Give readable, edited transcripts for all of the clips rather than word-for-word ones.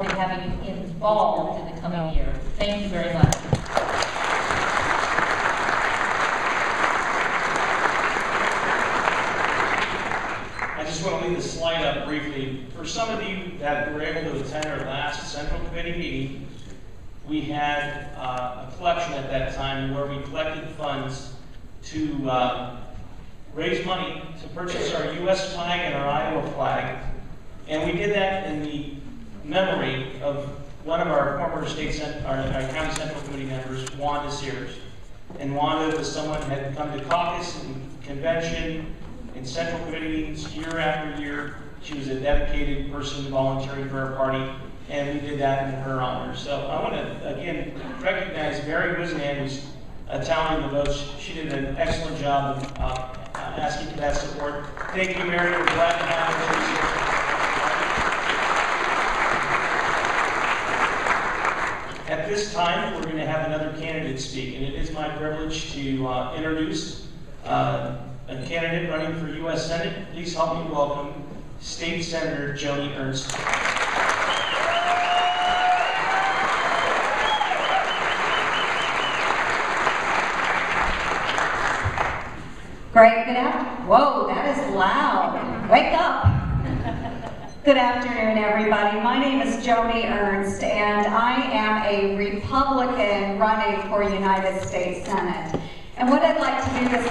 to having you involved in the coming year. Thank you very much. I just want to leave the slide up briefly. For some of you that were able to attend our last Central Committee meeting, we had a collection at that time where we collected funds to raise money to purchase our U.S. flag and our Iowa flag. And we did that in the memory of one of our former our County Central Committee members, Wanda Sears. And Wanda was someone who had come to caucus and convention and Central Committee meetings year after year. She was a dedicated person volunteering for our party, and we did that in her honor. So I want to, again, recognize Mary Wiznan, who's tallying the votes. She did an excellent job of asking for that support. Thank you, Mary. We're glad to have her. At this time, we're going to have another candidate speak, and it is my privilege to introduce a candidate running for U.S. Senate. Please help me welcome State Senator Joni Ernst. Great, good afternoon. Whoa, that is loud. Wake up. Good afternoon, everybody. My name is Joni Ernst, and I am a Republican running for United States Senate. And what I'd like to do this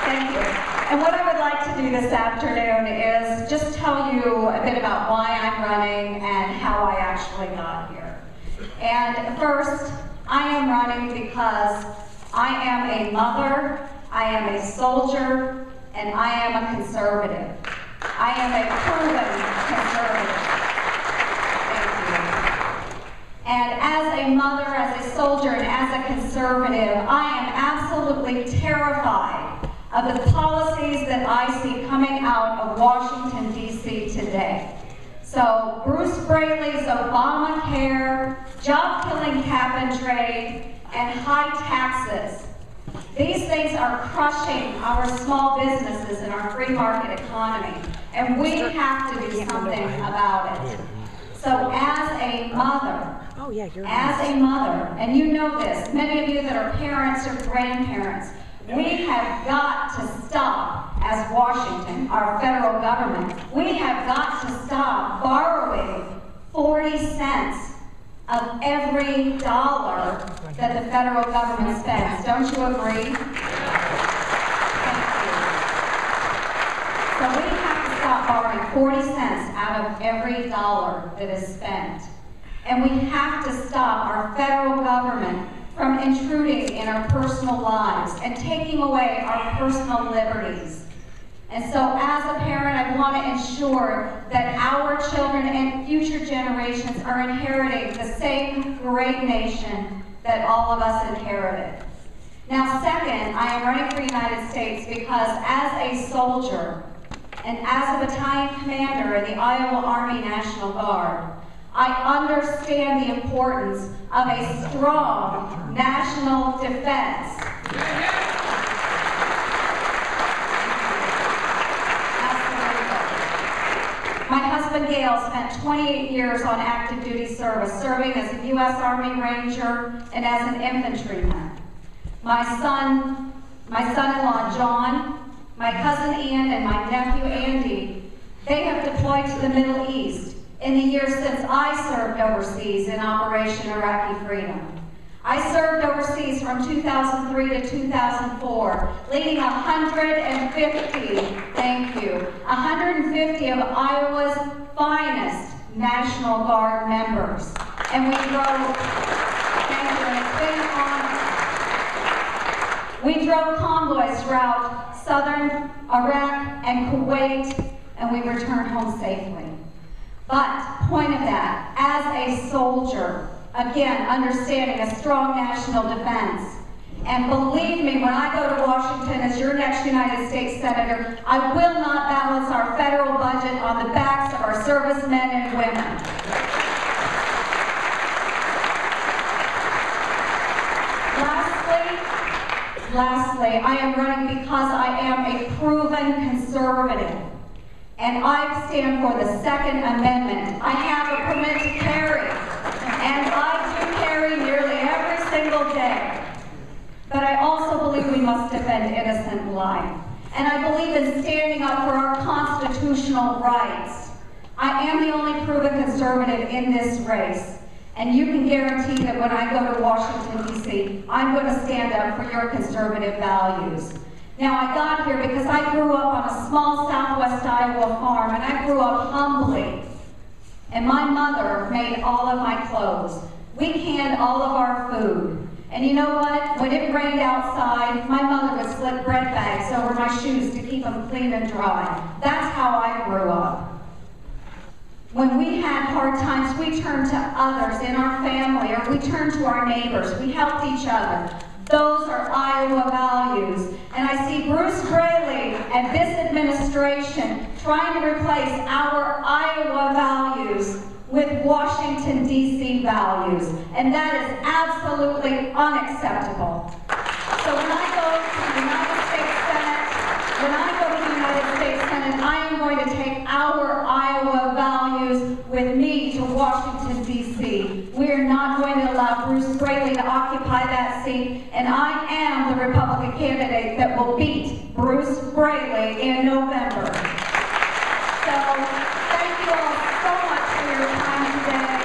Thank you. And what I would like to do this afternoon is just tell you a bit about why I'm running and how I actually got here. And first, I am running because I am a mother, I am a soldier, and I am a conservative. I am a proven conservative. Thank you. And as a mother, as a soldier, and as a conservative, I am absolutely terrified of the policies that I see coming out of Washington, D.C. today. So Bruce Braley's Obamacare, job-killing cap and trade, and high taxes. These things are crushing our small businesses and our free market economy, and we have to do something about it. So as a mother, and you know this, many of you that are parents or grandparents, we have got to stop, as Washington, our federal government, we have got to stop borrowing 40 cents of every dollar that the federal government spends. Don't you agree? Thank you. So we have to stop borrowing 40 cents out of every dollar that is spent. And we have to stop our federal government from intruding in our personal lives and taking away our personal liberties. And so as a parent, I want to ensure that our children and future generations are inheriting the same great nation that all of us inherited. Now, second, I am running for United States because as a soldier and as a battalion commander in the Iowa Army National Guard, I understand the importance of a strong national defense. My husband, Gail, spent 28 years on active duty service, serving as a U.S. Army Ranger and as an infantryman. My son-in-law, John, my cousin Ian, and my nephew, Andy, they have deployed to the Middle East in the years since I served overseas in Operation Iraqi Freedom. I served overseas from 2003 to 2004, leading 150 of Iowa's finest National Guard members. And we drove, thank you, and it's been an honor. We drove convoys throughout southern Iraq and Kuwait, and we returned home safely. But, point of that, as a soldier, again, understanding a strong national defense. And believe me, when I go to Washington as your next United States Senator, I will not balance our federal budget on the backs of our servicemen and women. Lastly, I am running because I am a proven conservative. and I stand for the Second Amendment. I have a permit to carry, and I do carry nearly every single day. But I also believe we must defend innocent life. And I believe in standing up for our constitutional rights. I am the only proven conservative in this race. And you can guarantee that when I go to Washington, D.C., I'm going to stand up for your conservative values. Now, I got here because I grew up on a small Southwest Iowa farm, and I grew up humbly. And my mother made all of my clothes. We canned all of our food. And you know what? When it rained outside, my mother would slip bread bags over my shoes to keep them clean and dry. That's how I grew up. When we had hard times, we turned to others in our family, or we turned to our neighbors. We helped each other. Those are Iowa values. And I see Bruce Braley and this administration trying to replace our Iowa values with Washington, D.C. values. And that is absolutely unacceptable. So when I go to the United States Senate, I am going to take our Iowa values with me to Washington, D.C. We are not going to allow Bruce Braley to occupy that seat, and I am the Republican candidate that will beat Bruce Braley in November. So, thank you all so much for your time today.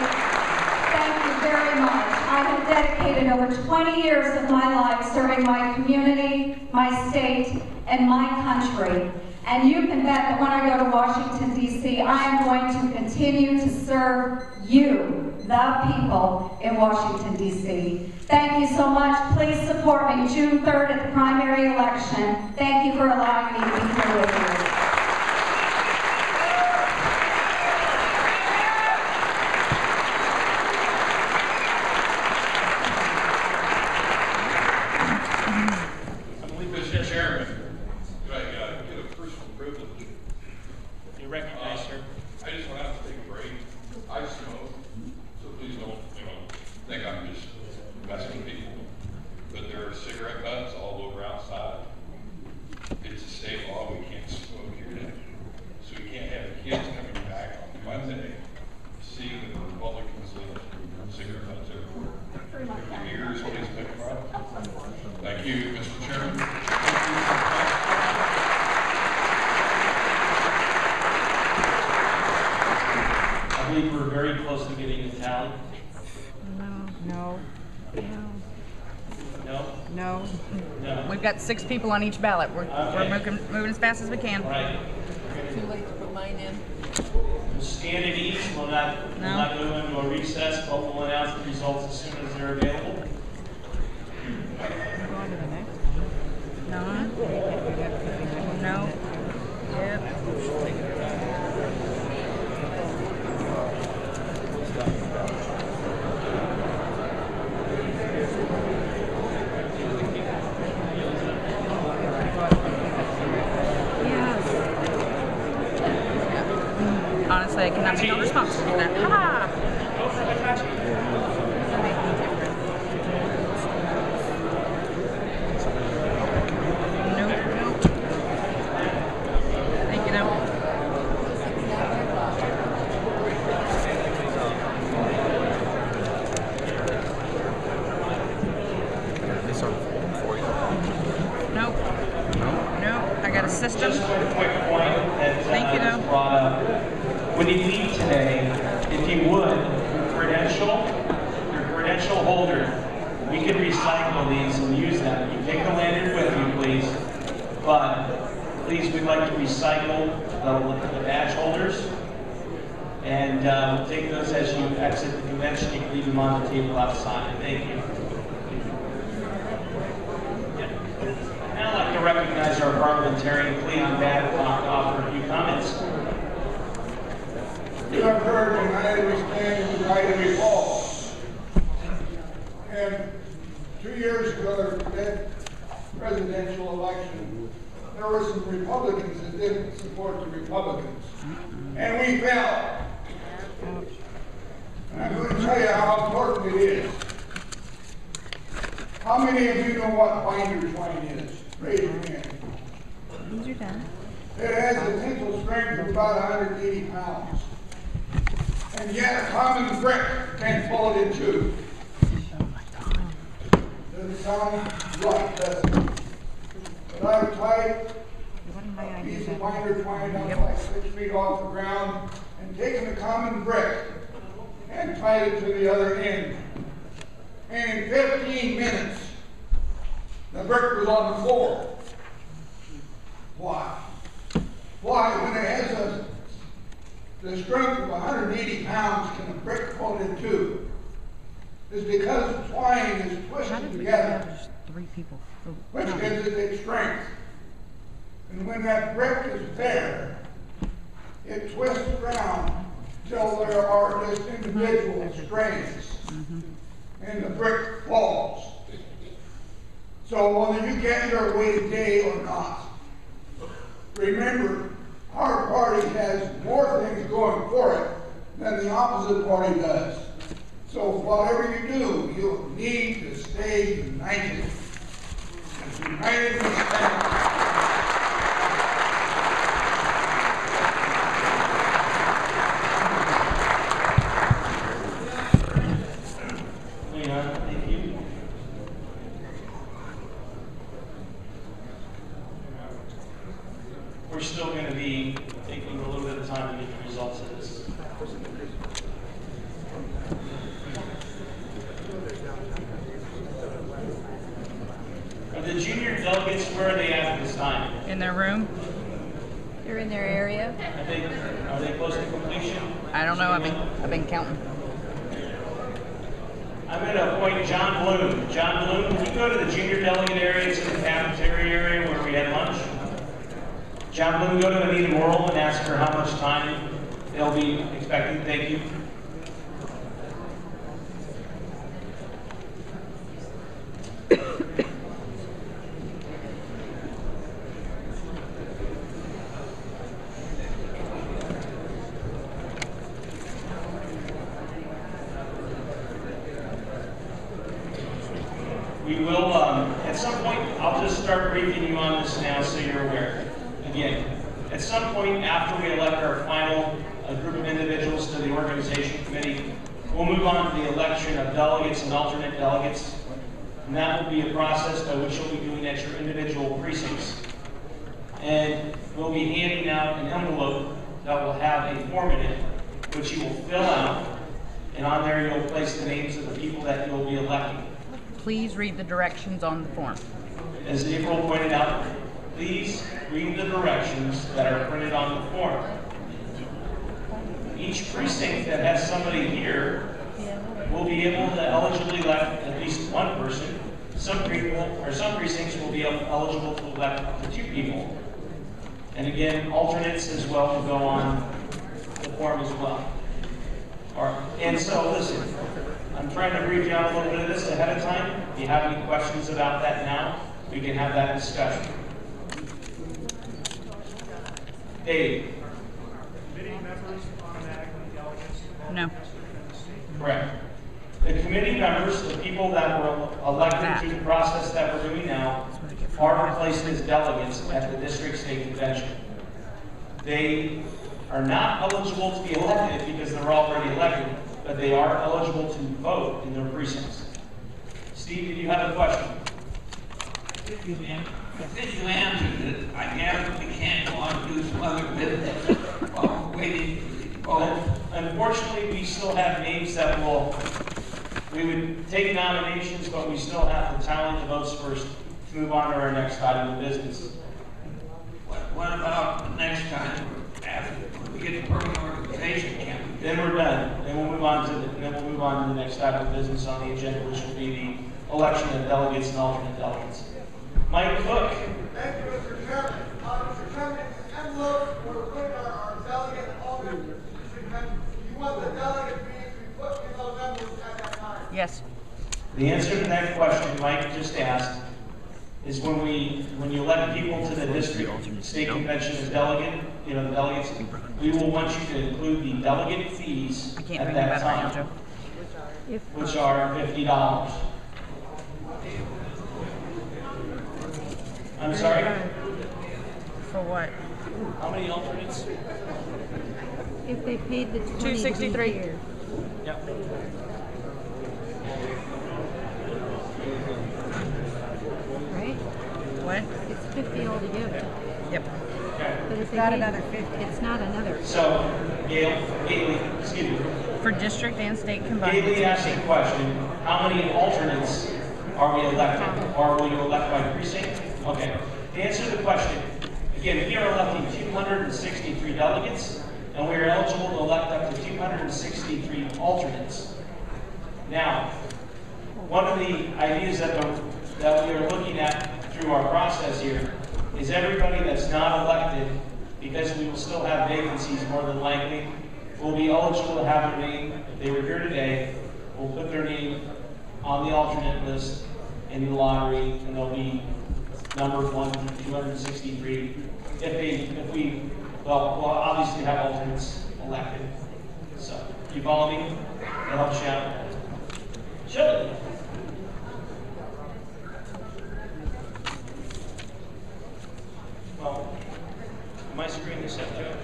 Thank you very much. I have dedicated over 20 years of my life serving my community, my state, and my country. And you can bet that when I go to Washington, D.C., I am going to continue to serve you, the people in Washington, D.C. Thank you so much. Please support me June 3rd at the primary election. Thank you for allowing me to be here with you. Thank you, Mr. Chairman. I believe we're very close to getting a tally. No. We've got 6 people on each ballot. We're moving as fast as we can. All right. Too late to put mine in. We'll stand at each. We'll not go into a recess, but we'll announce the results as soon as they're available. No. Yep. Honestly, I cannot be held responsible for that. Ha! System. Just a quick point that was brought up. When you leave today, if you would, your credential holder, we can recycle these and use them. You take the lanyard with you, please. But please, we'd like to recycle the badge holders. And we'll take those as you exit the convention. You can leave them on the table outside. Thank you. I'd like to recognize our parliamentarian, Cleveland Babcock, to offer a few comments. You have heard and I understand you right and recall. And 2 years ago, that presidential election, there were some Republicans that didn't support the Republicans. And we fell. And I'm going to tell you how important it is. How many of you know what binder twine is? Raise your hand. These are done. It has a tensile strength of about 180 pounds. And yet a common brick can pull it in two. Doesn't sound right, does it? But I've tied a piece of binder twine up like 6 feet off the ground and taken a common brick and tied it to the other end. And in 15 minutes, the brick was on the floor. Why? Why, when it has the strength of 180 pounds, can a brick pull it in two? It's because the twine is twisted together, Three people. which gives it its strength. And when that brick is there, it twists around till there are just individual strands, and the brick falls. So whether you get your way today or not, remember, our party has more things going for it than the opposite party does. So whatever you do, you need to stay united. As united we stand. Thank you. We're still going to be taking a little bit of time to get the results of this. Are the junior delegates, where are they at this time? In their room? They're in their area. Are they close to completion? I don't know. I've been counting. I'm going to appoint John Bloom. John Bloom, can you go to the junior delegate area? It's in the cafeteria area where we had lunch. John Bloom, go to Anita Morrill and ask her how much time they'll be expecting. Thank you. We will, at some point, I'll just start briefing you on this now so you're aware. Again, at some point after we elect our final group of individuals to the organization committee, we'll move on to the election of delegates and alternate delegates. And that will be a process by which you'll be doing at your individual precincts. And we'll be handing out an envelope that will have a form in it, which you will fill out. And on there you'll place the names of the people that you'll be electing. Please read the directions on the form. As April pointed out, please read the directions that are printed on the form. Each precinct that has somebody here will be able to eligibly elect at least one person. Some precincts will be eligible to elect up to 2 people. And again, alternates as well will go on the form as well. And so, listen, I'm trying to brief you on a little bit of this ahead of time. If you have any questions about that now, we can have that discussion. Dave. Committee members automatically delegates? No. Correct. The committee members, the people that were elected through the process that we're doing now, are replaced as delegates at the district state convention. They are not eligible to be elected because they're already elected, but they are eligible to vote in their precincts. Steve, did you have a question? I think you answered it. I gather we can't go on and do some other business while we're waiting for the vote. Unfortunately, we still have names that we would take nominations, but we still have to tally the votes first to move on to our next item of business. What about the next time after we get the permanent organization? Can't we? Then we're done. Then we'll move on to the next item of business on the agenda, which will be the election of delegates and alternate delegates. Mike Cook. Thank you, Mr. Chairman. Mr. Chairman, the envelope we're putting our delegate and alternate district members. You want the delegate meetings to be put in those envelopes at that time? Yes. The answer to that question Mike just asked is when you elect people to the district state convention as delegate, the delegates, we will want you to include the delegate fees at that time, which are $50. I'm sorry? For what? How many alternates? If they paid the 20 263. here. Yep. Right? What? It's 50 altogether. Yep. Okay. But if they Not paid- another 50. It's not another. So, Gately, excuse me. For district and state combined. Gately asked a question, how many alternates are we electing? Or will you elect by precinct? Okay. To answer the question, again, we are electing 263 delegates, and we are eligible to elect up to 263 alternates. Now, one of the ideas that we are looking at through our process here is everybody that's not elected, because we will still have vacancies more than likely, will be eligible to have their name, if they were here today, will put their name on the alternate list in the lottery, and they'll be numbered 1 to 263. If we we'll obviously have alternates elected. So, you follow me? That helps you out. Sure. Well, my screen is set to it.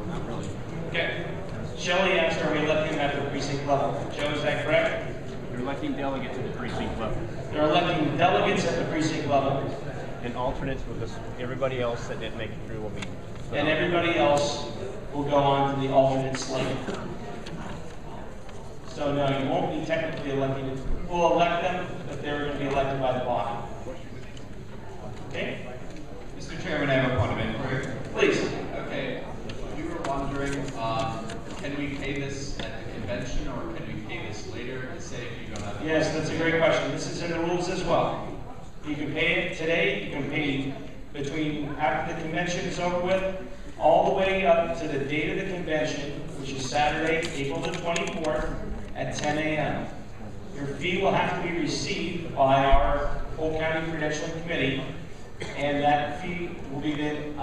Not really. Okay. Shelley asked, are we electing at the precinct level? Joe, is that correct? You're electing delegates at the precinct level, They're electing delegates at the precinct level, and alternates with this, everybody else that didn't make it through will be. and everybody else will go on to the alternate slate. So no, you won't be technically electing. We'll elect them, but they're going to be elected by the body. Okay? Mr. Chairman, I have a point of inquiry. Please. Okay, we were wondering, can we pay this at the convention or can we pay this later? Say if you don't have. Yes, that's a great question. This is in the rules as well. You can pay it today, you can pay between after the convention is over with, all the way up to the date of the convention, which is Saturday, April the 24th at 10 a.m. Your fee will have to be received by our Polk County Credentialing Committee, and that fee will be then,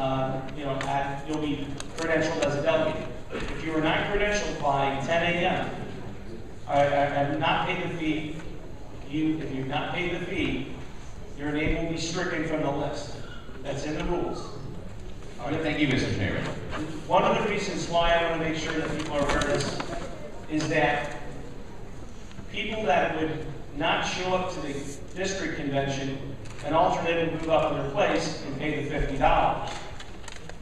you'll be credentialed as a delegate. If you are not credentialed by 10 a.m., I have not paid the fee. If you've not paid the fee, your name will be stricken from the list. That's in the rules. All right, thank you, Mr. Chairman. One of the reasons why I want to make sure that people are aware of this is that people that would not show up to the district convention, an alternate would move up in their place and pay the $50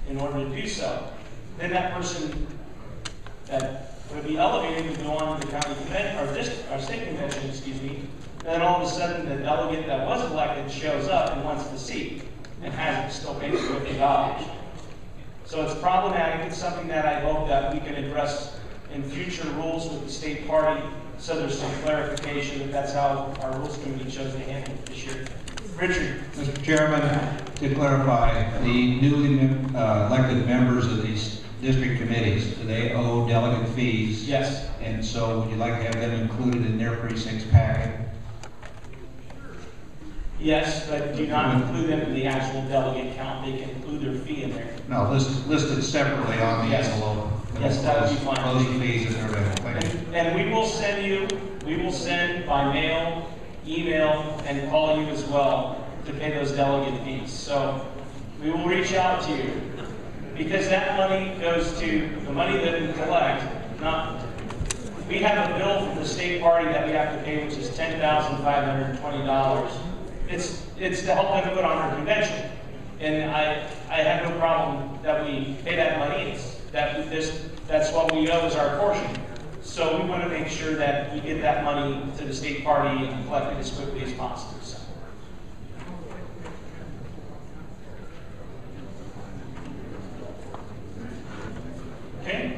in order to do so. Then that person that would be elevated would go on to the county convention, or state convention, excuse me. Then all of a sudden, the delegate that was elected shows up and wants the seat and hasn't still paid the $50. So it's problematic. It's something that I hope that we can address in future rules with the state party, so there's some clarification that that's how our rules committee chose to handle it this year. Richard. Mr. Chairman, to clarify, the newly elected members of these district committees, do they owe delegate fees? Yes. And so would you like to have them included in their precinct's packet? Yes, but do not include them in the actual delegate count. They can include their fee in there. No, listed separately on the Yes. envelope. Yes, that would be fine. Closing fees and everything. Thank you. And we will send by mail, email, and call you as well to pay those delegate fees. So we will reach out to you, because that money goes to the money that we collect. We have a bill from the state party that we have to pay, which is $10,520. It's to help them put on our convention, and I have no problem that we pay that money. That's what we owe as our portion. So we want to make sure that we get that money to the state party and collect it as quickly as possible. So. Okay.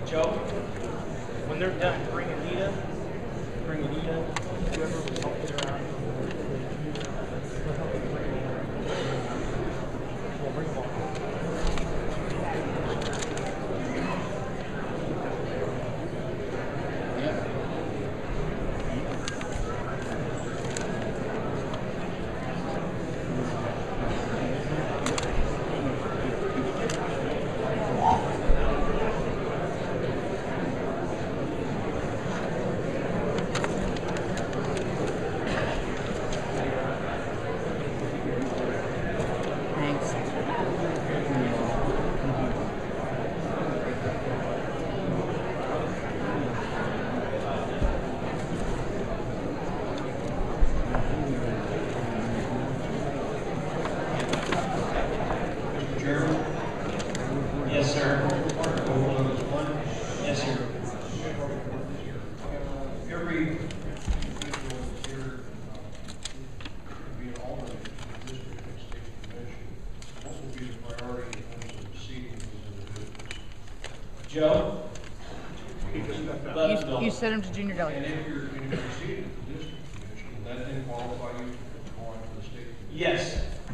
Joe, when they're done, bring Anita, whoever was helping her out. We'll bring them all. Yes, sir. Every individual here could be an alternate in the district and state convention. What would be the priority in terms of seating those individuals? Joe? You sent him to junior And delegate. if you're seated at the district convention, will that then qualify you to go on to the state convention? Yes.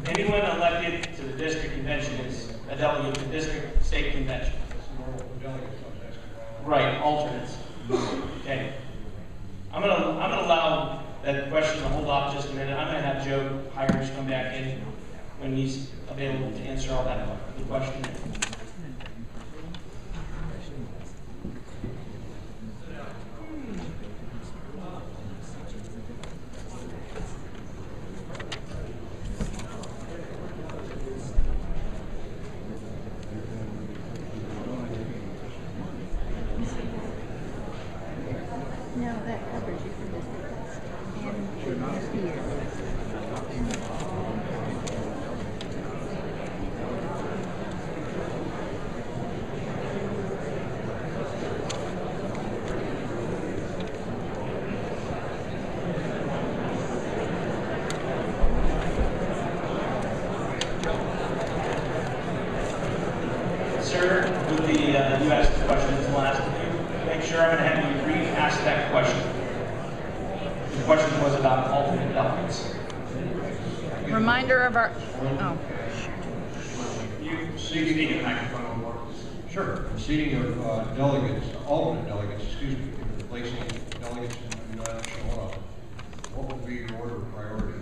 Anyone elected to the district convention is a delegate to the district state convention. That's the normal delegate, so I was asking about. Right, alternates. Okay. I'm gonna allow that question to hold off just a minute. I'm gonna have Joe Hires come back in when he's available to answer all that the question. No, that covers you for this and for next year. Sir, with the, you asked the question as the last of you. Make sure I'm gonna have you re-ask that question. The question was about alternate delegates. Reminder of our, oh. Seating a microphone or sure. Seating of delegates, alternate delegates, excuse me, replacing delegates who do not show up. What would be your order of priority?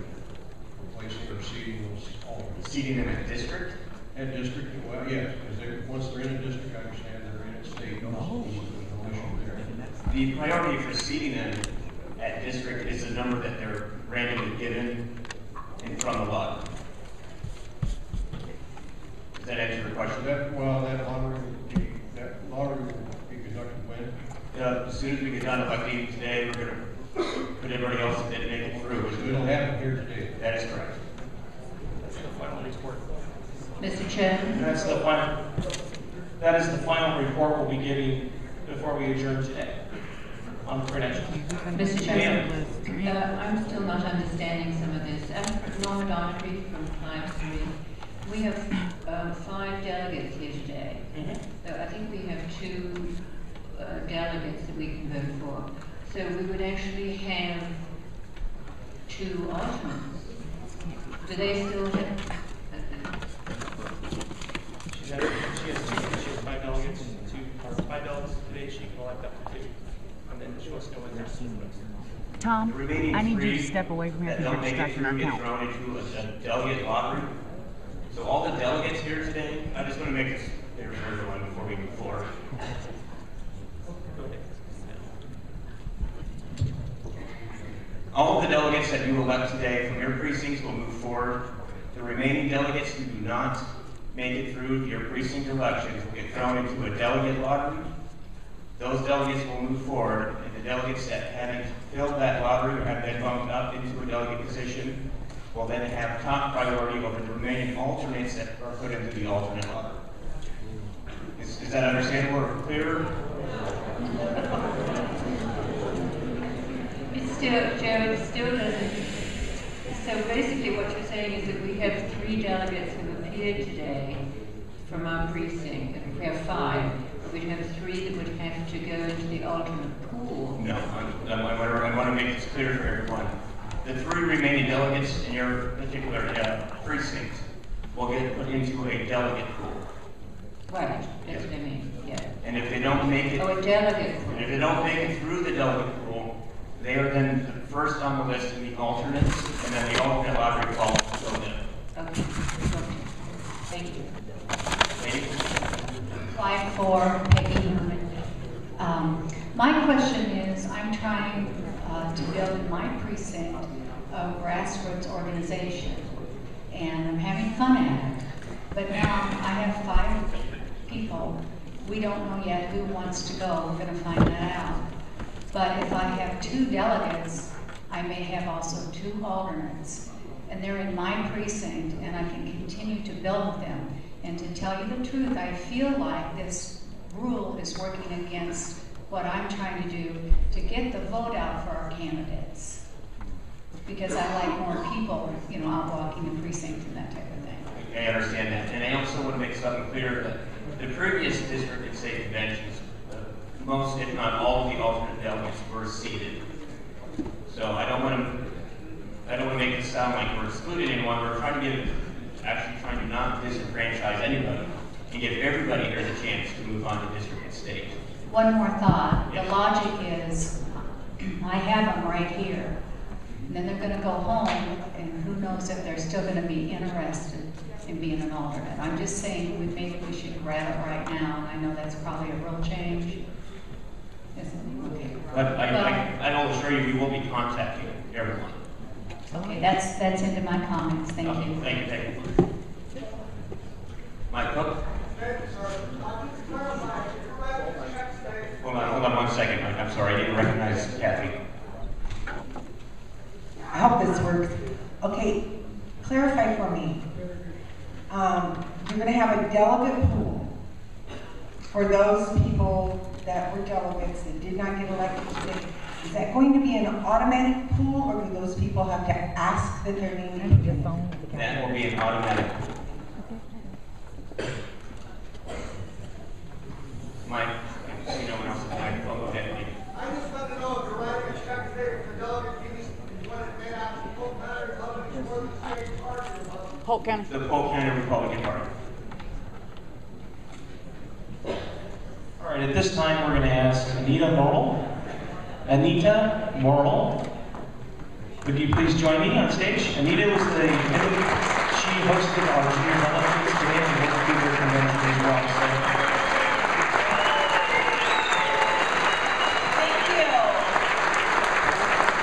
Replacing or seating those alternates? Seating them at district? At district, well, yes, because once they're in a district, I understand they're in a state. There's no issue there. The priority for seating them at district is the number that they're randomly given and from the lottery. Does that answer your question? That lottery will be conducted when? As soon as we get done electing today, we're going to put everybody else that didn't make it through. So it'll happen here today. That is correct. Mr. Chairman? That is the final report we'll be giving before we adjourn today on credentials. Mr. Chairman, I'm still not understanding some of this. I'm Norma Daughtry from Clive 3. We have 5 delegates here today. So I think we have 2 delegates that we can vote for. So we would actually have 2 alternates. Do they still have? She has 5 delegates, 5 delegates today, she can elect up to 2. And then she wants to go in there. Tom, The remaining I need you three to step away from here that because don't you're make it distracting our through get count. thrown into a delegate lottery. So all the delegates here today, I just want to make this clear for everyone before we move forward. All of the delegates that you elect today from your precincts will move forward. The remaining delegates who do not make it through your precinct elections will get thrown into a delegate lottery. Those delegates will move forward, and the delegates that haven't filled that lottery or have been bumped up into a delegate position will then have top priority over the remaining alternates that are put into the alternate lottery. Is that understandable or clear? It still doesn't. So basically what you're saying is that we have 3 delegates who appeared today from our precinct. We have 5, but we'd have 3 that would have to go into the alternate pool. No, I want to make this clear for everyone. The 3 remaining delegates in your particular precinct will get put into a delegate pool. Right, that's what I mean, yeah. And if they don't make it, Oh, a delegate pool. and if they don't make it through the delegate pool, they are then first on the list in the alternates, and then the alternate lottery calls to go in. Okay, thank you. Thank you. Slide 4, Peggy. My question is, I'm trying to build in my precinct a grassroots organization, and I'm having fun at it. But now I have 5 people. We don't know yet who wants to go. We're going to find that out. But if I have 2 delegates, I may have also 2 alternates. And they're in my precinct, and I can continue to build them. And to tell you the truth, I feel like this rule is working against what I'm trying to do to get the vote out for our candidates. Because I like more people, you know, out walking the precinct and that type of thing. I understand that. And I also want to make something clear that the previous district and state conventions, most, if not all, of the alternate delegates were seated. So I don't want to make it sound like we're excluding anyone. We're trying to actually trying to not disenfranchise anybody and give everybody here the chance to move on to district and state. One more thought. Yes. The logic is, I have them right here. And then they're going to go home, and who knows if they're still going to be interested in being an alternate. I'm just saying maybe we should grab it right now, and I know that's probably a real change. Isn't it? Okay. But I will assure you we will be contacting everyone. Okay, that's into my comments. Thank you. Thank you. Mike Cook? Hold on 1 second, Mike. I'm sorry, I didn't recognize Kathy. I hope this works. Okay, clarify for me. You're going to have a delegate pool for those people that were delegates that did not get elected today. Is that going to be an automatic pool, or do those people have to ask that their name be given? That will be an automatic. Mike, I see no one else at the microphone. Go ahead, Mike. I just want to know if you're writing a check today for the delegate fees, you want it made out to Polk County Republican or the state party Republican? Polk County. The Polk County Republican Party. All right, at this time, we're going to ask Anita Morrill. Anita Morrill, would you please join me on stage? Anita was she hosted our junior delegates today and hosted their convention as well. Thank you.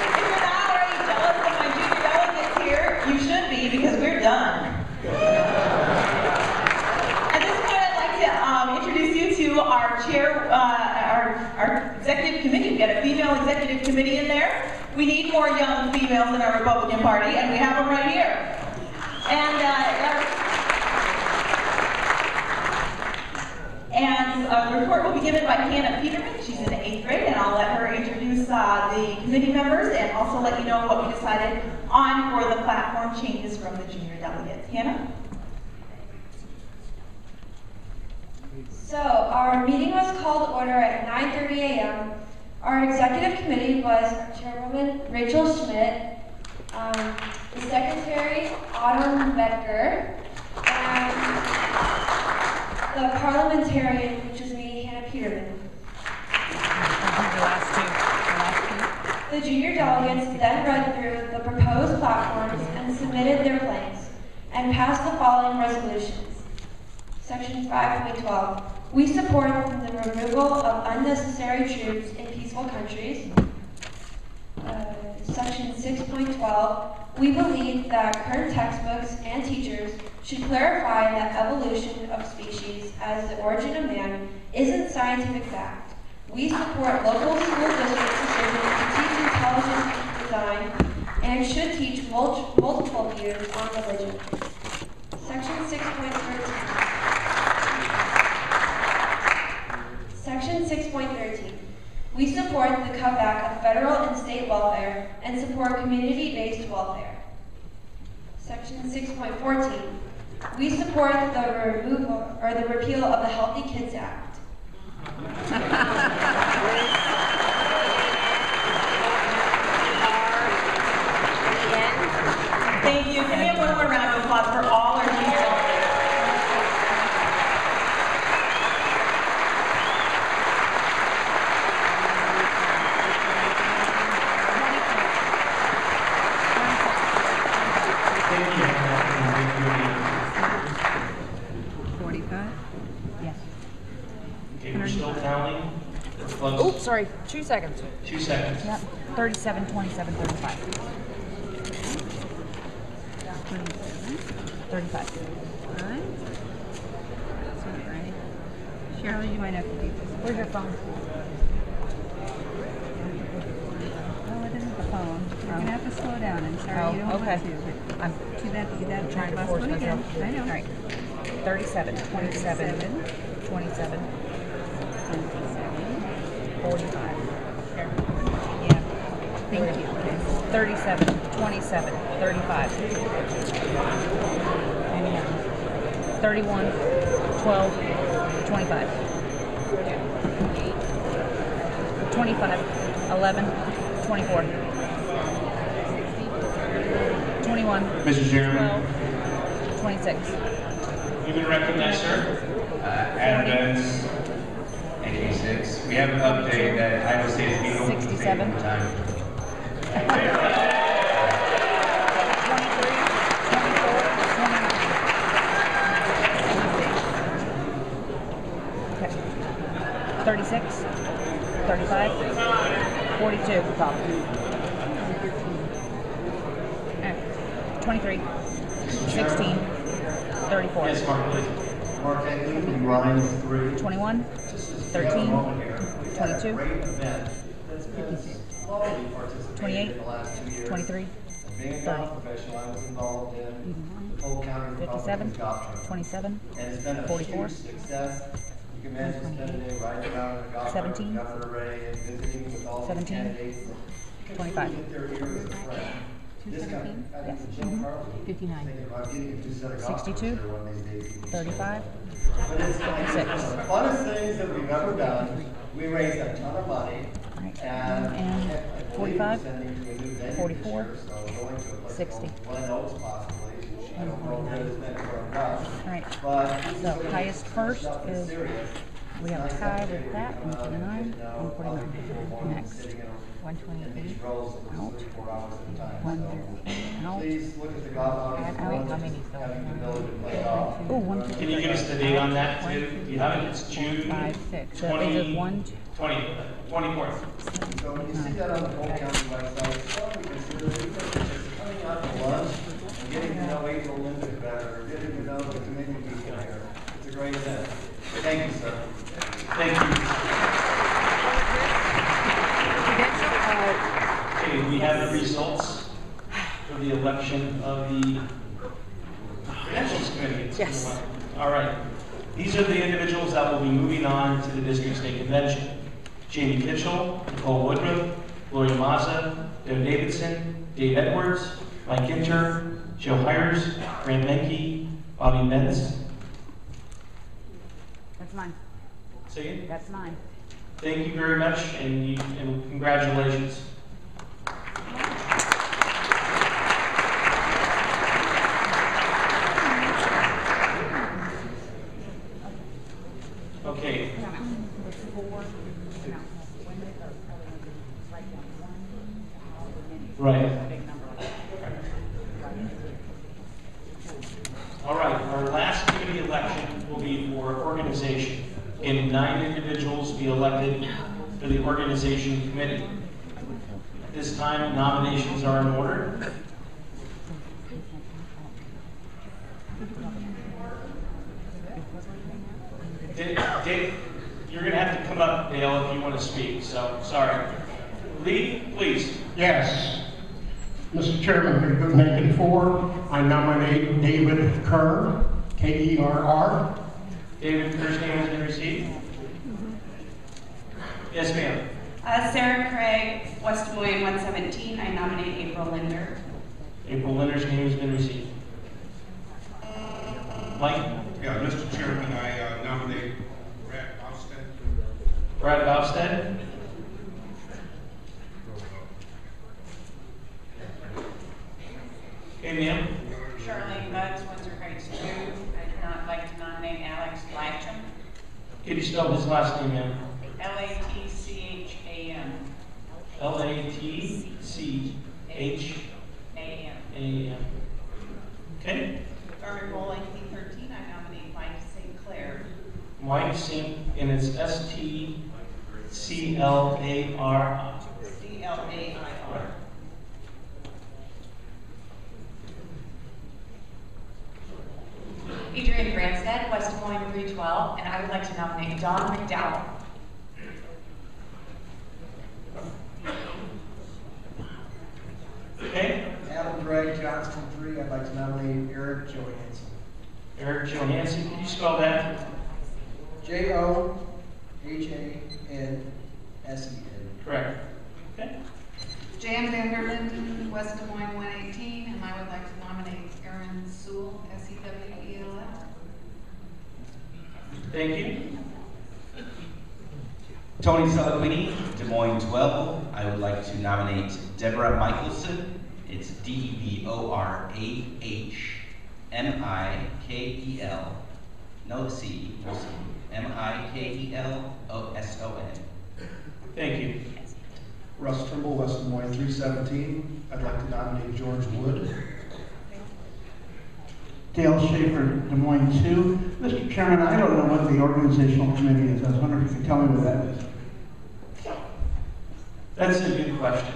If you're not already jealous of my junior delegates here, you should be, because we're done. At this point, I'd like to introduce you to our chair, our executive committee. We've got a female executive committee in there. We need more young females in our Republican Party, and we have them right here. And the report will be given by Hannah Peterman. She's in the 8th grade, and I'll let her introduce the committee members and also let you know what we decided on for the platform changes from the junior delegates. Hannah? So, our meeting was called to order at 9:30 a.m. Our executive committee was Chairwoman Rachel Schmidt, the Secretary Autumn Becker, and the parliamentarian, which is me, Hannah Peterman. The junior delegates then read through the proposed platforms and submitted their blanks, and passed the following resolutions. Section 5.12. We support the removal of unnecessary troops in peaceful countries. Section 6.12. We believe that current textbooks and teachers should clarify that evolution of species as the origin of man isn't scientific fact. We support local school districts' decisions to teach intelligent design and should teach multiple views on religion. Section 6.13. Section 6.13. We support the cutback of federal and state welfare and support community-based welfare. Section 6.14. We support the removal or the repeal of the Healthy Kids Act. Thank you. Can we have one more round of applause for all our junior delegates? Okay, we're still counting. Oh, sorry. 2 seconds. 2 seconds. Yep. 37, 27, 35. 35. All right. That's not right. Cheryl, you might have to do this. Where's your phone? Oh, it isn't the phone. You're going to have to slow down. I'm sorry, you don't okay. want to. I'm Too bad that you trying that to last force one again. myself. I know. All right. 37, 27, 27, 45. Yeah. Thank you. 37, 27, 35. 31, 12, 25. 25, 11, 24. 21, Mr. Chairman. 12, 26. You've been recognized, sir. Advents, 86. We have an update that Iowa State is being open 67. time. 23, 36, 35, 42, 23, 16, 34. Yes, Mark, please. Mark Egley, Ryan 3. 21, 13, 22, 28, 23, Being a 30. golf professional, I was involved in the Polk County 57, Republicans golf tournament. 27, And it's been a 44, huge success. You can imagine spending a day riding around in a golf cart with 17, Governor Ray and visiting with all the 17, candidates. You can 25. truly get their ear as a friend. This guy, I think the Jim Carlson, 59, thinking about getting a new set of golf carts 62, there one of these days. 35, But it's like one of 56. the funnest things that we've ever done. We raised a ton of money. And 45, 44, 60. I don't know if it's been for a while. Right. But So highest first is, we have a tie with that, 129, 149. Next, 128, out, 130, out, Please look at the golf add out, how many so? having the ability to play golf. Oh, 1, 2, Can you give us the date on that too? Do you have it? It's June 5, 6. So 20, is it 1, 24th. So when you see that on the Polk County website, strongly consider even if it's coming out to lunch and getting to know April Linda better, or getting to know the community people here. It's a great event. Thank you, sir. Thank you. Okay, we have the results for the election of the Credentials Committee. Yes. All right. These are the individuals that will be moving on to the District State Convention. Jamie Kitchell, Nicole Woodruff, Gloria Mazza, Joe Davidson, Dave Edwards, Mike Ginter, Joe Hires, Grant Menke, Bobby Benz. That's mine. Say it. That's mine. Thank you very much, and congratulations. Okay. Right. All right, our last committee election will be for organization. And 9 individuals will be elected for the organization committee. At this time, nominations are in order. Dave, you're going to have to come up, Dale, if you want to speak, so sorry. Lee, please. Yes. Mr. Chairman, for Lincoln 4, I nominate David Kerr, K-E-R-R. David Kerr's name has been received. Yes, ma'am. Sarah Craig, West Des Moines 117. I nominate April Linder. April Linder's name has been received. Mike? Yeah, Mr. Chairman, I nominate Brad Bowstead. Brad Bowstead? Okay, ma'am. Charlene Buds, Windsor Heights 2. I'd not like to nominate Alex Blatcham. Can you spell his last name, ma'am? L-A-T-C-H-A-M. L-A-T-C-H-A-M. Okay. Garment Bowling P13. I nominate Mike St. Clair. Mike St. and it's S-T-C-L-A-R. C-L-A-I-R. Adrian Branstad, West Des Moines 312, and I would like to nominate Don McDowell. Okay. Adam Gregg, Johnston 3, I'd like to nominate Eric Johansson. Eric Johansson, can you spell that? J-O-H-A-N-S-S-O-N. SEN. Correct. Okay. Jan Vanderlinden, West Des Moines 118, and I would like to nominate Erin Sewell, SEWELL. Thank you. Tony Seliquini, Des Moines 12. I would like to nominate Deborah Michelson. It's DEBORAHMIKEL. No C, no C. MIKELOSON. Thank you. Russ Trimble, West Des Moines 317. I'd like to nominate George Wood. Dale Schaefer, Des Moines 2. Mr. Chairman, I don't know what the organizational committee is. I was wondering if you could tell me what that is. That's a good question.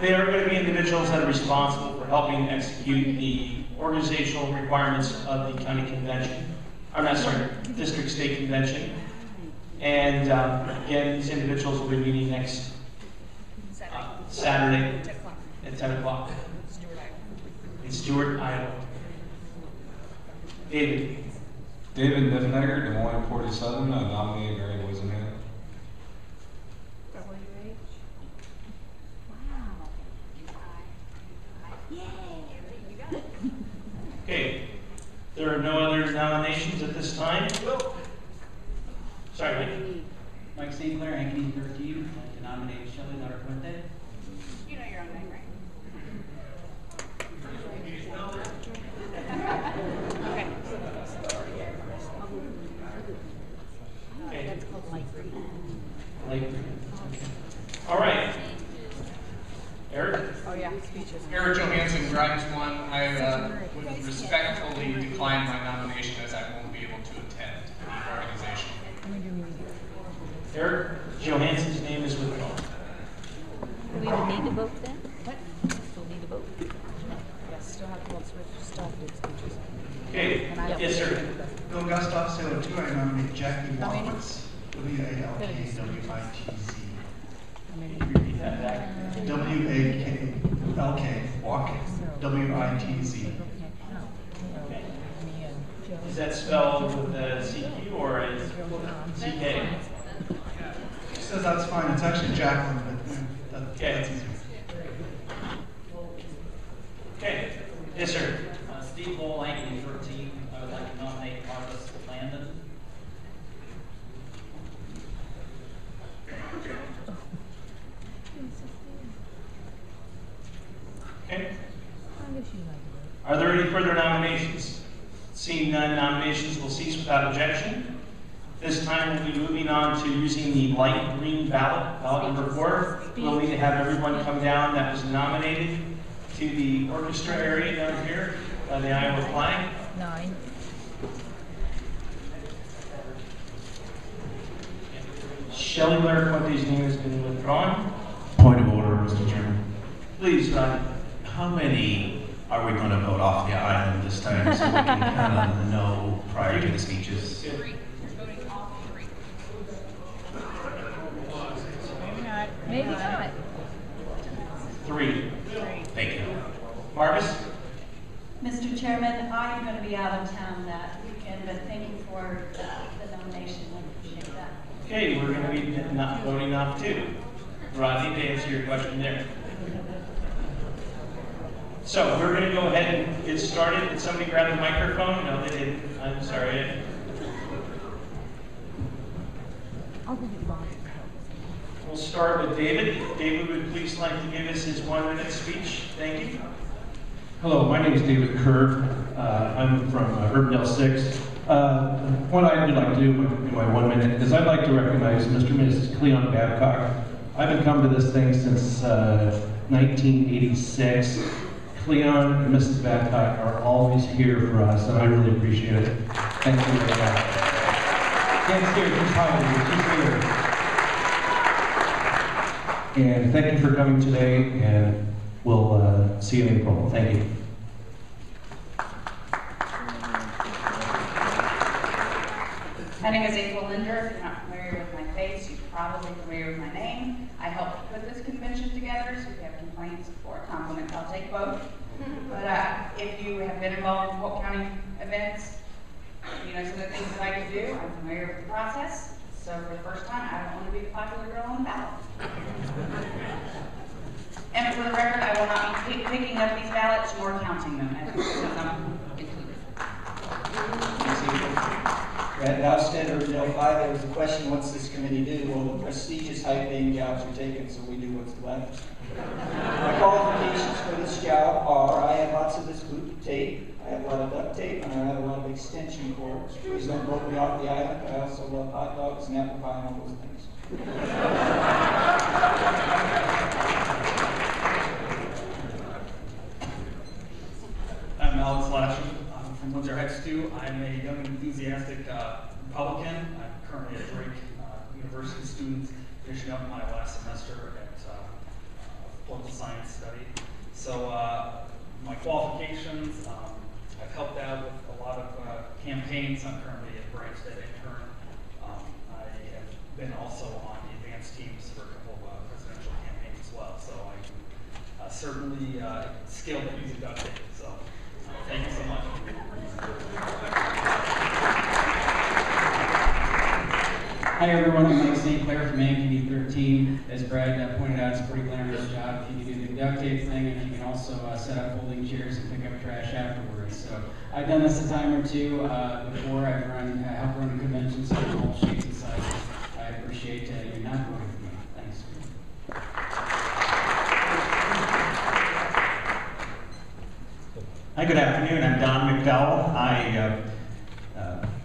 They are going to be individuals that are responsible for helping execute the organizational requirements of the county convention. I'm not sorry, district state convention. And again, these individuals will be meeting next Saturday at 10 o'clock in Stewart, Iowa. David. David Niffenegger, Des Moines 47. I nominate Mary Wisenham. Okay, there are no other nominations at this time. Sorry, Mike. Mike St. Clair, Ankeny 13. I'd like to nominate Shelley Fuente. You know your own name, right? Okay. Light green. All right. Eric? Oh, yeah. Eric Johansson, Grimes 1. I would respectfully decline my nomination as I won't be able to attend the organization. Eric Johansson's name is withdrawn. Do we even need to vote then? What? Still need to vote? Yes, still have to vote, still have to do speeches. Okay, yes, sir. Bill Gustav, Sailor 2. I nominate Jackie Walkowitz. WALKWITZ. Repeat that back. WALK, walk, WITZ. Okay. Is that spelled with a CQ or a CK? She says that's fine. It's actually Jacqueline, but that's easy. Okay. Yes, sir. Steve Bull, Ankeny 13. I would like to nominate Marcus Landon. Okay. Are there any further nominations? Seeing none, nominations will cease without objection. This time we'll be moving on to using the light green ballot, ballot number 4. We'll need to have everyone come down that was nominated to the orchestra area down here by the Iowa flag. 9. Shelley Fuente's name has been withdrawn. Point of order, Mr. Chairman. Please, Ron. How many are we going to vote off the island this time so we can kind of know prior to the speeches? 3. You're voting off 3. Maybe not. 3. Thank you. Marcus? Mr. Chairman, I am going to be out of town that weekend, but thank you for the nomination. I appreciate that. Okay, we're going to be not voting off 2. Rodney, to answer your question there. So we're going to go ahead and get started. Did somebody grab the microphone? No, they didn't. I'm sorry. We'll start with David. David would please like to give us his 1-minute speech. Thank you. Hello, my name is David Kerr. I'm from Urbandale 6. What I would like to do in my 1 minute is I'd like to recognize Mr. and Mrs. Cleon Babcock. I've been coming to this thing since 1986. Cleon and Mrs. Babcock are always here for us, and I really appreciate it. Thank you very much. Yes, here, she's here. And thank you for coming today, and we'll see you in April. Thank you. My name is April Linder. If you're not familiar with my face, you're probably familiar with my name. I helped put this convention together, so if you have complaints or compliments, I'll take both. But if you have been involved in Polk County events, you know some of the things that I could do. I'm familiar with the process. So for the first time, I don't want to be the popular girl on the ballot. And for the record, I will not be picking up these ballots nor counting them as included. Brad Bowstead, Riverdale 5, there was a question, what's this committee do? Well, the prestigious high-paying jobs are taken, so we do what's left. My qualifications for this job are, I have lots of this blue tape, I have a lot of duct tape, and I have a lot of extension cords. Please don't vote me off the island. I also love hot dogs and apple pie and all those things. I'm Alex Lashley. I'm from Windsor Heights too. I'm a young, enthusiastic Republican. I'm currently a Drake University student, finishing up my last semester at political science study. So my qualifications, I've helped out with a lot of campaigns. I'm currently a Branchstead intern. I have been also on the advanced teams for a couple of presidential campaigns as well. So I'm certainly skilled at using duct tape. So thank you so much. Hi everyone, I'm Mike St. Clair from AMPD 13. As Brad pointed out, it's a pretty glamorous job. If you can do the duct tape thing, and you can also set up folding chairs and pick up trash afterwards. So I've done this a time or two before. I've helped run conventions of all shapes and sizes. I appreciate you not voting for me. Thanks. Hi, good afternoon. I'm Don McDowell. I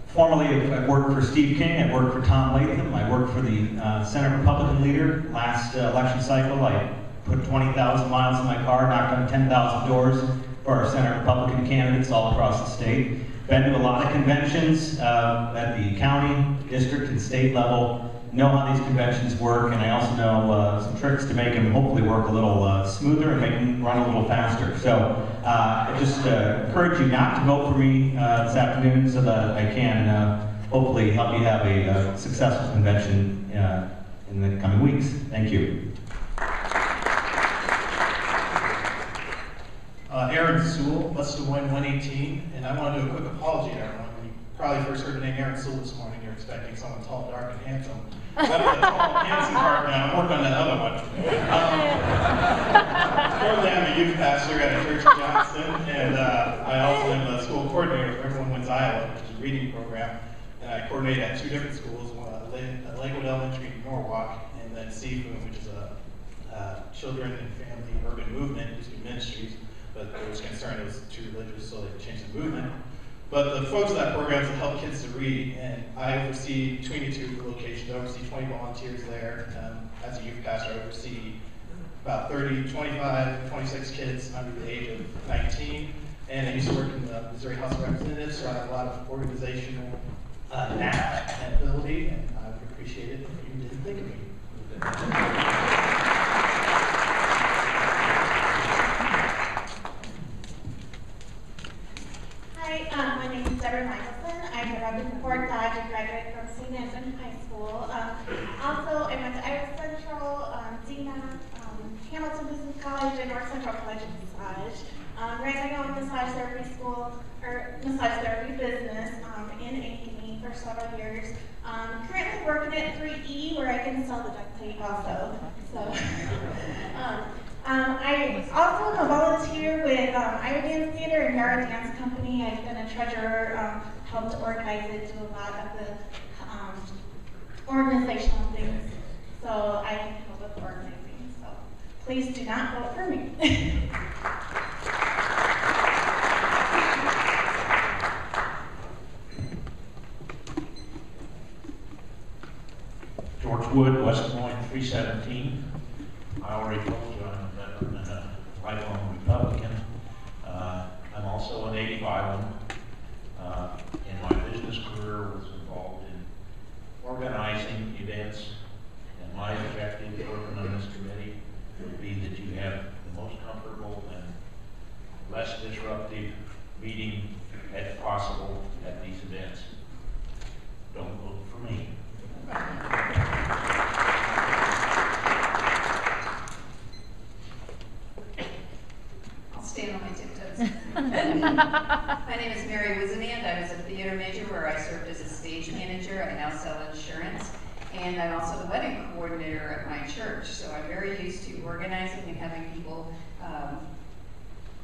formerly have worked for Steve King. I worked for Tom Latham. I worked for the Senate Republican leader. Last election cycle, I put 20,000 miles in my car, knocked on 10,000 doors for our Senate Republican candidates all across the state. Been to a lot of conventions at the county, district, and state level. Know how these conventions work, and I also know some tricks to make them hopefully work a little smoother and make them run a little faster. So I just encourage you not to vote for me this afternoon so that I can hopefully help you have a successful convention in the coming weeks. Thank you. Aaron Sewell, West Des Moines 118, and I want to do a quick apology to everyone. You probably first heard the name Aaron Sewell this morning. You're expecting someone tall, dark, and handsome. Left the tall, handsome part now. I'm working on that other one. Currently, I'm a youth pastor at a church in Johnston, and I also am a school coordinator for Everyone Wins Iowa, which is a reading program. And I coordinate at 2 different schools, one at Lakewood Elementary in Norwalk, and then Seafoom, which is a children and family urban movement, used to be ministries, but there was concern it was too religious, so they changed the movement. But the focus of that program is to help kids to read, and I oversee, between the 2 locations, I oversee 20 volunteers there. As a youth pastor, I oversee about 30, 25, 26 kids under the age of 19, and I used to work in the Missouri House of Representatives, so I have a lot of organizational knack and ability, and I would appreciate it if you didn't think of me. Hi, my name is Deborah Michelson. I grew up in Fort Dodge and graduated from St. Edmund High School. Also, I went to Iowa Central, DMAC, Hamilton Business College, and North Central College of Massage. Ran my own massage therapy school, or massage therapy business in Ankeny for several years. Currently working at 3E where I can sell the duct tape also. So, I also am a volunteer with Iowa Dance Theater and Yara Dance Company. I've been a treasurer, helped organize it, do a lot of the organizational things. So I can help with organizing. So please do not vote for me. George Wood, West Des Moines 317. I already told you I'm a veteran and a lifelong Republican. I'm also an 85 in my business career was involved in organizing events, and my objective working on this committee would be that you have the most comfortable and less disruptive meeting as possible at these events. Don't vote for me. I'll stand on my tiptoes. My name is Mary Wisenand. I was a theater major where I served as a stage manager. I now sell insurance. and I'm also the wedding coordinator at my church, so I'm very used to organizing and having people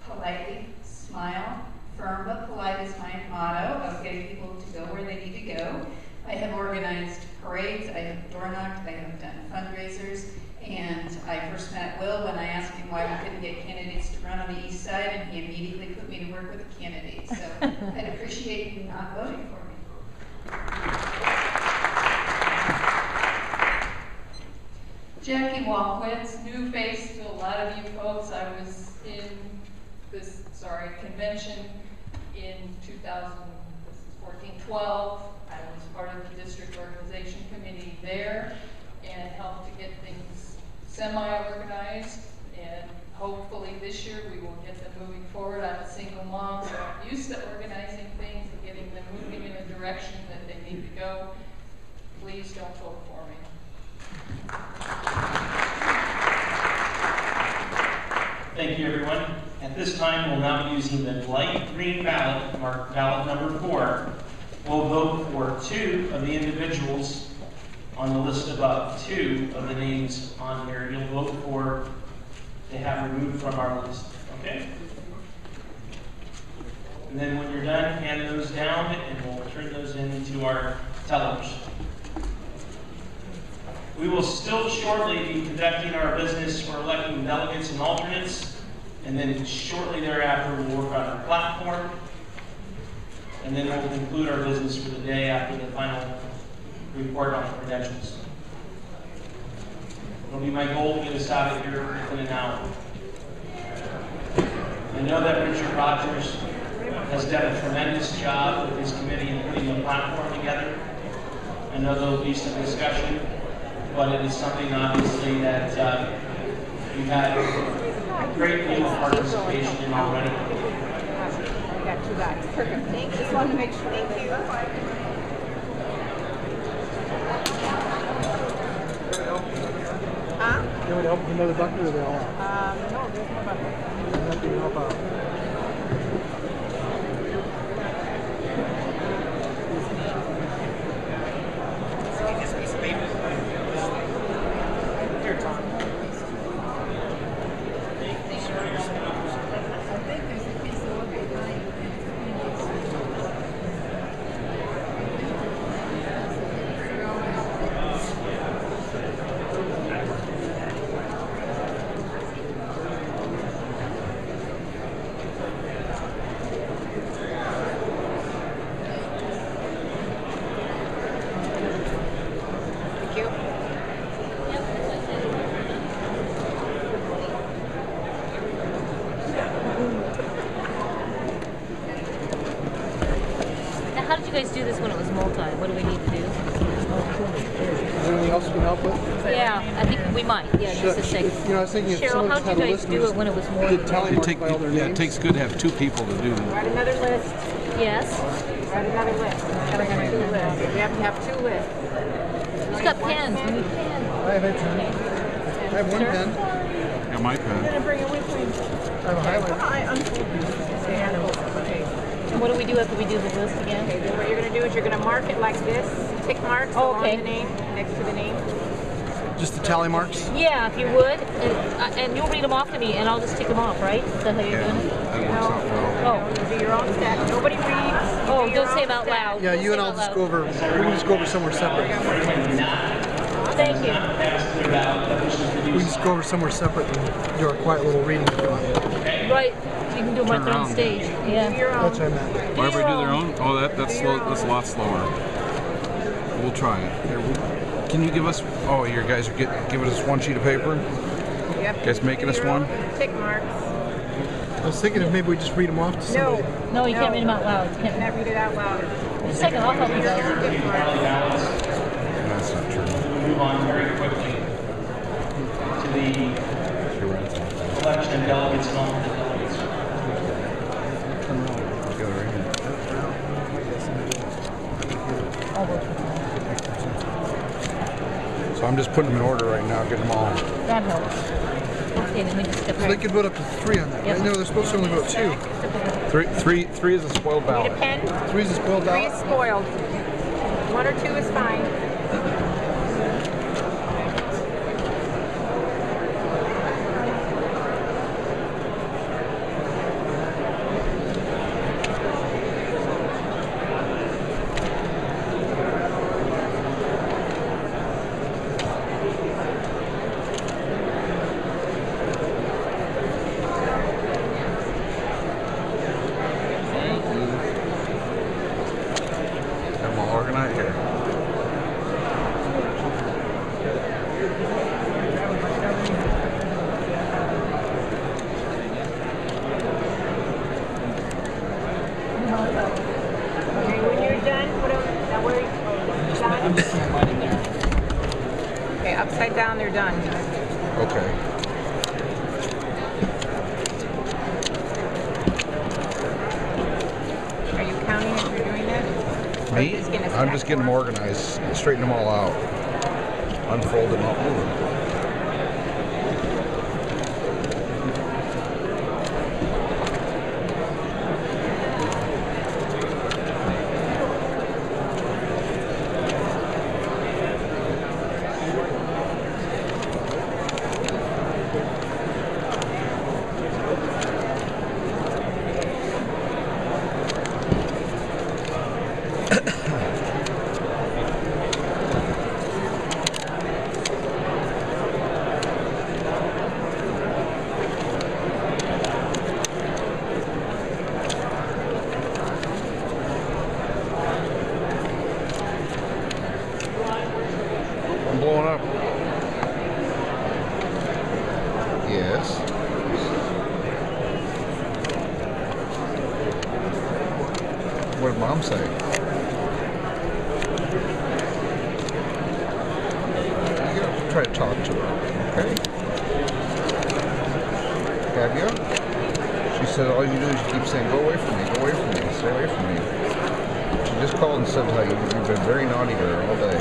politely smile. Firm but polite is my motto of getting people to go where they need to go. I have organized parades, I have door knocked, I have done fundraisers, and I first met Will when I asked him why we couldn't get candidates to run on the east side, and he immediately put me to work with the candidates. So I'd appreciate you not voting for me. Jackie Walkwitz, new face to a lot of you folks. I was in this, convention in 2014-12. I was part of the district organization committee there and helped to get things semi-organized, and hopefully this year we will get them moving forward. I'm a single mom, so I'm used to organizing things and getting them moving in a direction that they need to go. Please don't vote for me. Thank you, everyone. At this time, we'll now be using the light green ballot, marked ballot number 4. We'll vote for 2 of the individuals on the list above, 2 of the names on here. You'll vote for to have removed from our list, okay? And then when you're done, hand those down, and we'll turn those into our tellers. We will still shortly be conducting our business for electing delegates and alternates, and then shortly thereafter we'll work on our platform, and then we'll conclude our business for the day after the final report on the credentials. It'll be my goal to get us out of here within an hour. I know that Richard Rogers has done a tremendous job with his committee in putting the platform together. I know there'll be some discussion, but it is something obviously that we've had a great deal of participation in already. I got 2 guys. Perfect. Thank you. Just wanted to make sure. Thank you. Huh? You want to help with another bucket or are they all out? No, there's no bucket. Nothing to help out. How did you guys do this when it was multi? What do we need to do? Is there anything else you can help with? Yeah, I think we might. Yeah, just a second. You know, I was thinking if Cheryl, someone how just did had you a guys list, do it when it was more? did tally mark by all their names. It takes good to have 2 people to do that. Write another list. Yes. Write another list. We're going to do 2 lists. We have to have 2 lists. Who's got pens? We need pens. I have a pen. I have 1 pen. Yeah, my pen. I'm going to bring it with me. I have a highlighter. I unfold this. Okay. And what do we do after we do the list again? Okay, then what you're going to do is you're going to mark it like this. Tick marks along the name, next to the name. Just the tally marks? Yeah, if you would. And you'll read them off to me, and I'll just tick them off, right? Is that how you're doing it? Oh, you do your own stats. Nobody reads. Oh, don't say them out loud. Yeah, you and I'll just go over, we can just go over somewhere separate. Thank you. We can just go over somewhere separate and do our quiet little reading if you want. Right. You can do them right there on stage. Yeah. That's what I meant. Why everybody do their own? Oh, that's slow. That's a lot slower. We'll try it. Here, can you give us? Oh, you guys are giving us 1 sheet of paper. Yep. You guys making us one? Tick marks. I was thinking if maybe we just read them off to somebody. No, you can't read them out loud. You can't read it out loud. Just a second, I'll help you guys. That's not true. We'll move on very quickly to the election of delegates and alternate delegates. So I'm just putting them in order right now, getting them all. That helps. Okay, then we just step So they could vote up to 3 on that, right? No, they're supposed to only vote 2. 3 is a spoiled Need a ballot. pen? 3 is a spoiled 3 ballot. is spoiled. 1 or 2 is fine. upside down, they're done. Okay. Are you counting as you're doing that? Me? I'm just getting them organized, straighten them all out, unfold them up. I'm blowing up. Yes. What did Mom say? You gotta try to talk to her, okay? Have you? She said all you do is you keep saying, go away from me, go away from me, stay away from me. She just called and said how you've been very naughty to her all day.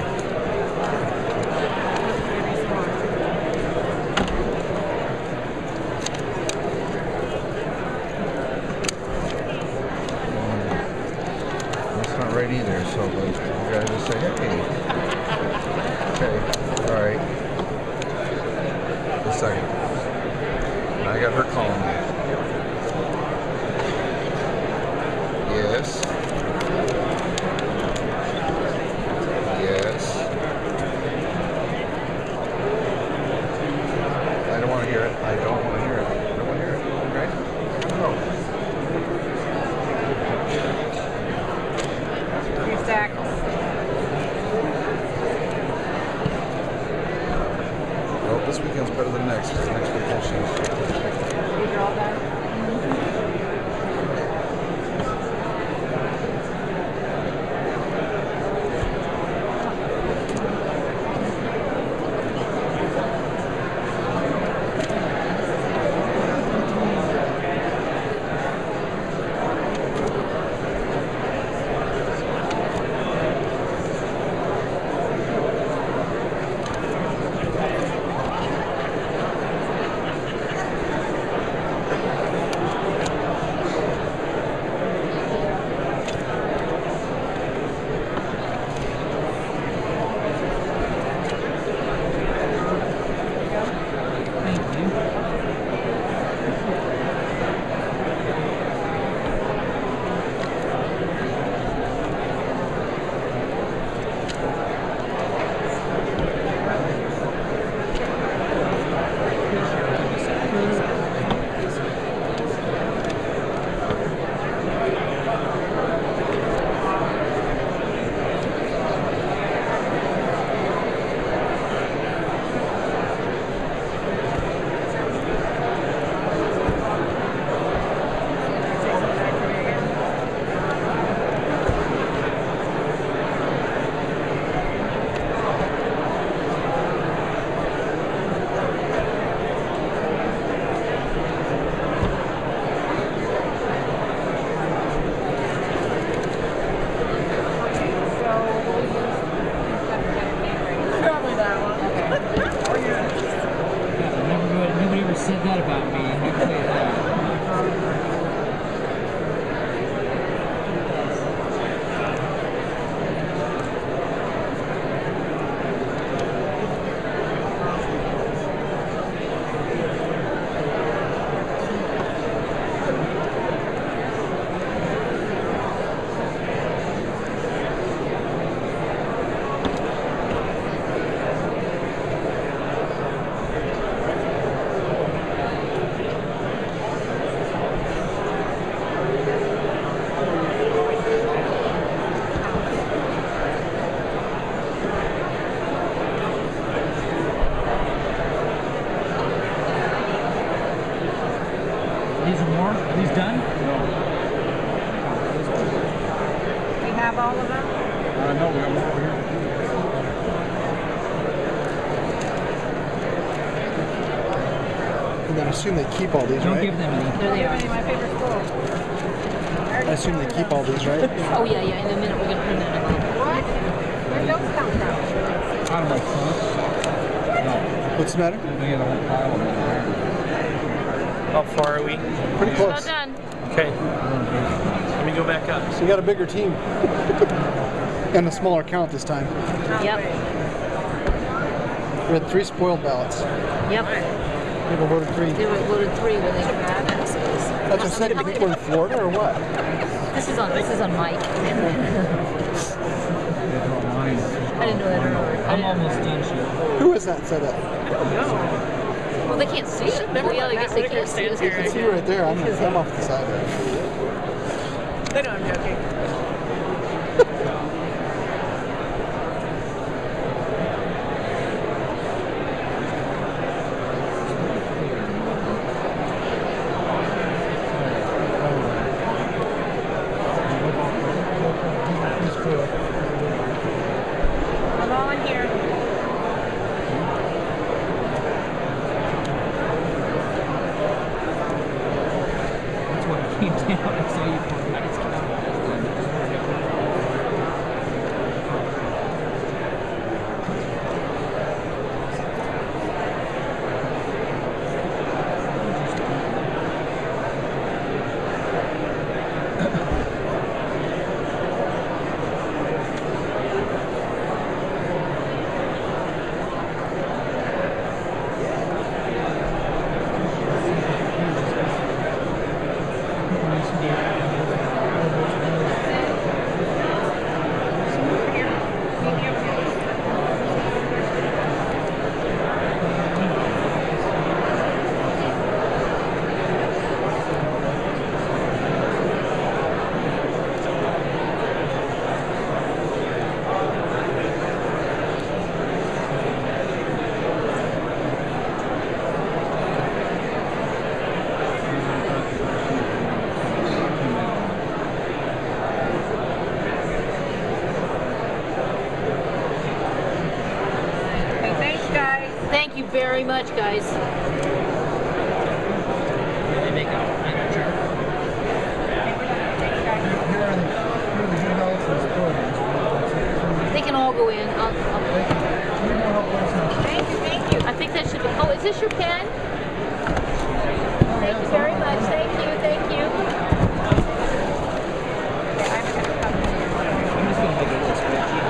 That's not right either, so you gotta just say, hey. Okay, alright. A second. Now I got her calling me. Yes. Yes. I don't want to hear it. I don't want to hear it. I don't want to hear it. Okay? No. 3 seconds. Well, this weekend's better than next. Because next weekend she's... These are all done? Nobody ever said that about me. I can tell you that. These are more? Are these done? We have all of them? No, we got more over here. And then I assume they keep all these, Don't right? give them any. There they are. My favorite school. I assume they keep all these, right? Oh yeah, yeah. In a minute we're gonna print it out. What? Where'd those come from? Out of my trunk. No. What's the matter? They had a whole pile of them there. How far are we? Pretty Well close. done. Okay. Let me go back up. So you got a bigger team. And a smaller count this time. Yep. We had 3 spoiled ballots. Yep. People voted 3. They were voted 3 when they grabbed it. That's what I said. You think we're in Florida or what? This is on Mike. They draw lines. I didn't know that earlier. I'm almost done, shit. Who is that said that? Well, they can't see it. Well, yeah, I guess they can't see it. I can see you right there. I'm off the side there. They know I'm joking. I'm all in here. That's what I came down. I saw you for Thank you very much, guys. They make out. They can all go in. Thank you. I think that should be. Oh, is this your pen? Thank you very much. Thank you. Thank you. I'm just gonna make a little spreadsheet.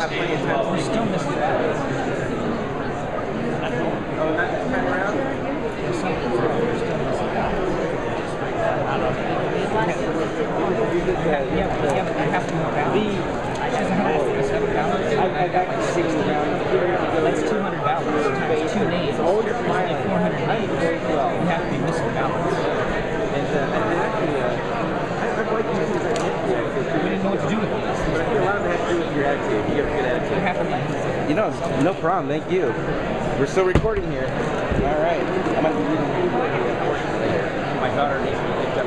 have plenty of time. We're still missing ballots. Oh, not this time around? There's something wrong. We're still missing ballots. Yeah, but I have to more ballots. She doesn't have 7 ballots. I've got like 60 ballots. That's 200 ballots. Times 2 names. There's only 400 names. You have to be missing ballots. And actually, I'd like to see that. We didn't know what to do with these. But I think a lot of it has to do with your attitude. You have a good attitude. You have to. You know, no problem. Thank you. We're still recording here. All right. I'm going to be reading my daughter needs to be picked up.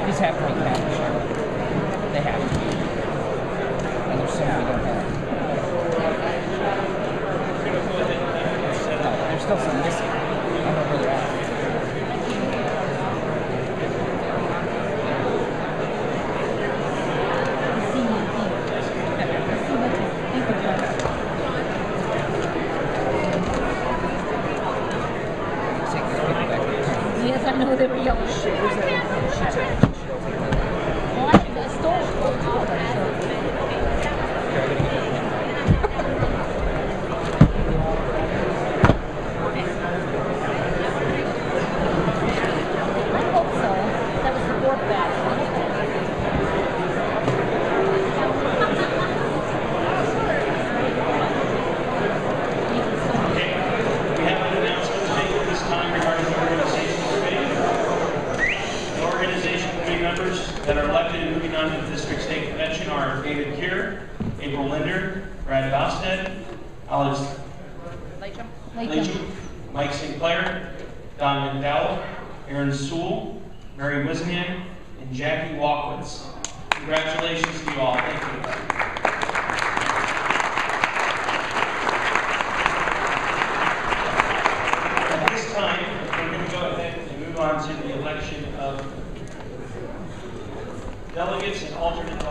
These have to be captured. They have to be. And there's some we don't have. No, there's still some missing. I don't know where they're at. Yes, I know they were yelling shit. Well, I stole I hope so. That was the fourth batch. That are elected and moving on to the District State Convention are David Keir, April Linder, Brad Bosted, Alex Lachum, Mike Sinclair, Don McDowell, Aaron Sewell, Mary Wisnian, and Jackie Walkwitz. Congratulations to you all. Thank you. At this time, we're going to go ahead and move on to the election of delegates and alternate